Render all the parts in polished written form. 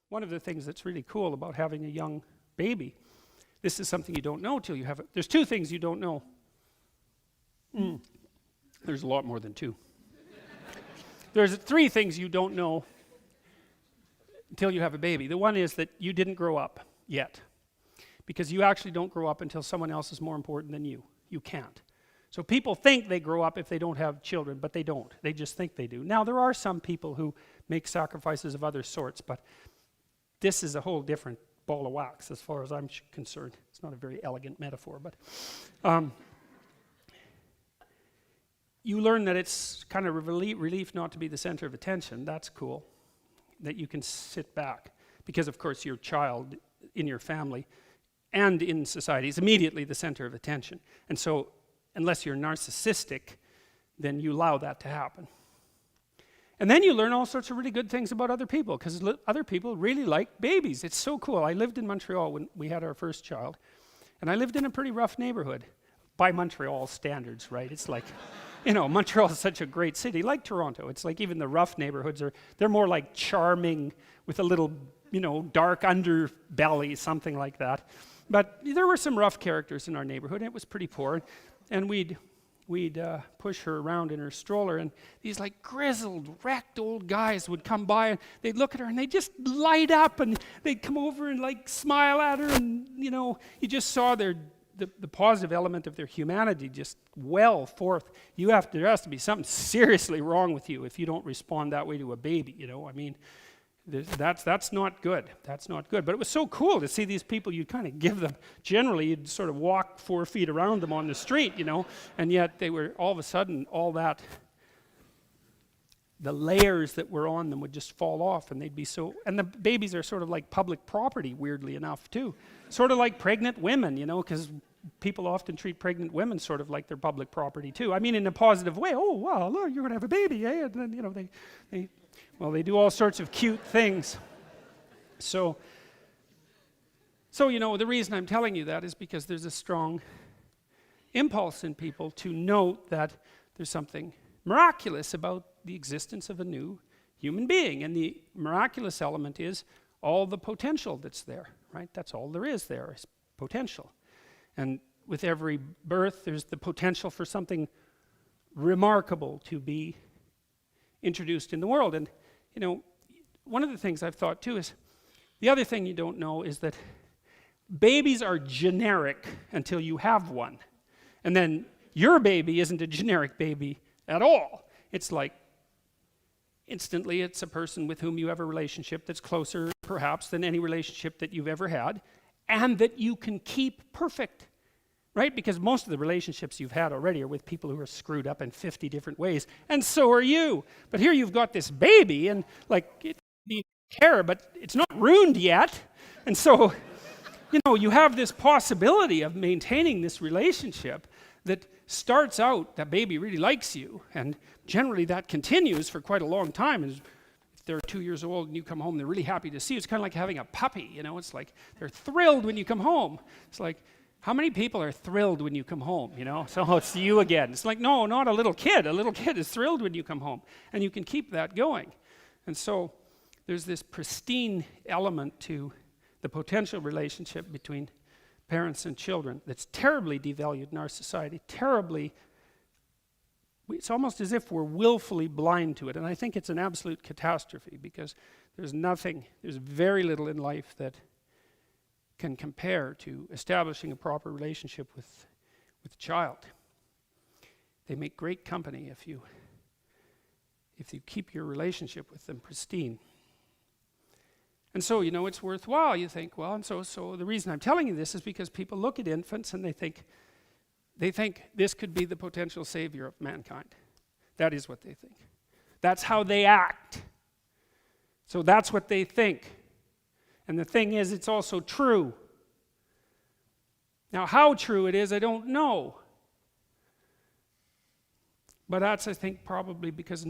one of the things that's really cool about having a young baby, this is something you don't know till you have it. There's two things you don't know. There's a lot more than two. There's three things you don't know until you have a baby. The one is that you didn't grow up yet, because you actually don't grow up until someone else is more important than you. You can't. So people think they grow up if they don't have children, but they don't. They just think they do. Now, there are some people who make sacrifices of other sorts, but this is a whole different ball of wax as far as I'm concerned. It's not a very elegant metaphor, but you learn that it's kind of a relief not to be the center of attention. That's cool, that you can sit back, because of course your child in your family and in society is immediately the center of attention. And so unless you're narcissistic, then you allow that to happen. And then you learn all sorts of really good things about other people, because other people really like babies. It's so cool. I lived in Montreal when we had our first child, and I lived in a pretty rough neighborhood by Montreal standards, right? It's like, you know, Montreal is such a great city, like Toronto. It's like even the rough neighborhoods they're more like charming with a little, you know, dark underbelly, something like that. But there were some rough characters in our neighborhood, and it was pretty poor. And we'd push her around in her stroller, and these like grizzled, wrecked old guys would come by, and they'd look at her, and they'd just light up, and they'd come over and like smile at her, and you know, you just saw the positive element of their humanity just well forth. There has to be something seriously wrong with you if you don't respond that way to a baby, you know. I mean, that's not good. That's not good. But it was so cool to see these people. You'd kind of give them, generally you'd sort of walk 4 feet around them on the street, you know, and yet they were all of a sudden, the layers that were on them would just fall off, and they'd be so, and the babies are sort of like public property, weirdly enough, too. Sort of like pregnant women, you know, because people often treat pregnant women sort of like they're public property, too. I mean, in a positive way. Oh, wow, look, you're going to have a baby, eh? And then, you know, they do all sorts of cute things. So, you know, the reason I'm telling you that is because there's a strong impulse in people to note that there's something miraculous about the existence of a new human being. And the miraculous element is all the potential that's there, right? That's all there is potential. And with every birth, there's the potential for something remarkable to be introduced in the world. And, you know, one of the things I've thought too is, the other thing you don't know is that babies are generic until you have one. And then your baby isn't a generic baby at all. It's like, instantly it's a person with whom you have a relationship that's closer, perhaps, than any relationship that you've ever had, and that you can keep perfect, right? Because most of the relationships you've had already are with people who are screwed up in 50 different ways, and so are you. But here you've got this baby, and like, it needs care, but it's not ruined yet. And so, you know, you have this possibility of maintaining this relationship that starts out, that baby really likes you, and generally that continues for quite a long time. And if they're 2 years old and you come home, they're really happy to see you. It's kind of like having a puppy, you know. It's like they're thrilled when you come home. It's like, how many people are thrilled when you come home, you know? So it's you again. It's like, no, not a little kid. A little kid is thrilled when you come home, and you can keep that going. And so there's this pristine element to the potential relationship between parents and children that's terribly devalued in our society, it's almost as if we're willfully blind to it. And I think it's an absolute catastrophe, because there's very little in life that can compare to establishing a proper relationship with a child. They make great company if you keep your relationship with them pristine. And so, you know, it's worthwhile. You think, well, and so the reason I'm telling you this is because people look at infants and they think this could be the potential savior of mankind. That is what they think. That's how they act. So that's what they think. And the thing is, it's also true. Now, how true it is, I don't know. But that's, I think, probably because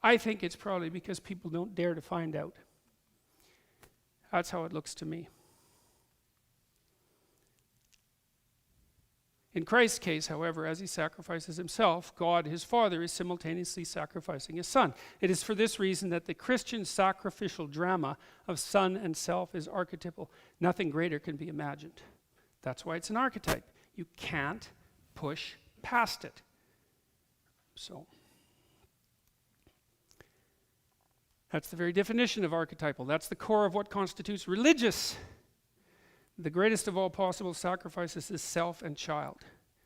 it's probably because people don't dare to find out. That's how it looks to me. In Christ's case, however, as he sacrifices himself, God, his Father, is simultaneously sacrificing his Son. It is for this reason that the Christian sacrificial drama of Son and self is archetypal. Nothing greater can be imagined. That's why it's an archetype. You can't push past it. So, that's the very definition of archetypal. That's the core of what constitutes religious. The greatest of all possible sacrifices is self and child.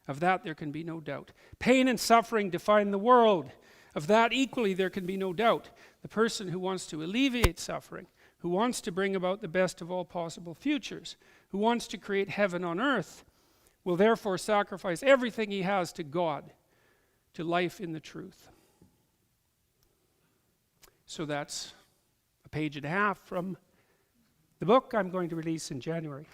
Of that there can be no doubt. Pain and suffering define the world. Of that equally there can be no doubt. The person who wants to alleviate suffering, who wants to bring about the best of all possible futures, who wants to create heaven on earth, will therefore sacrifice everything he has to God, to life in the truth. So that's a page and a half from the book I'm going to release in January.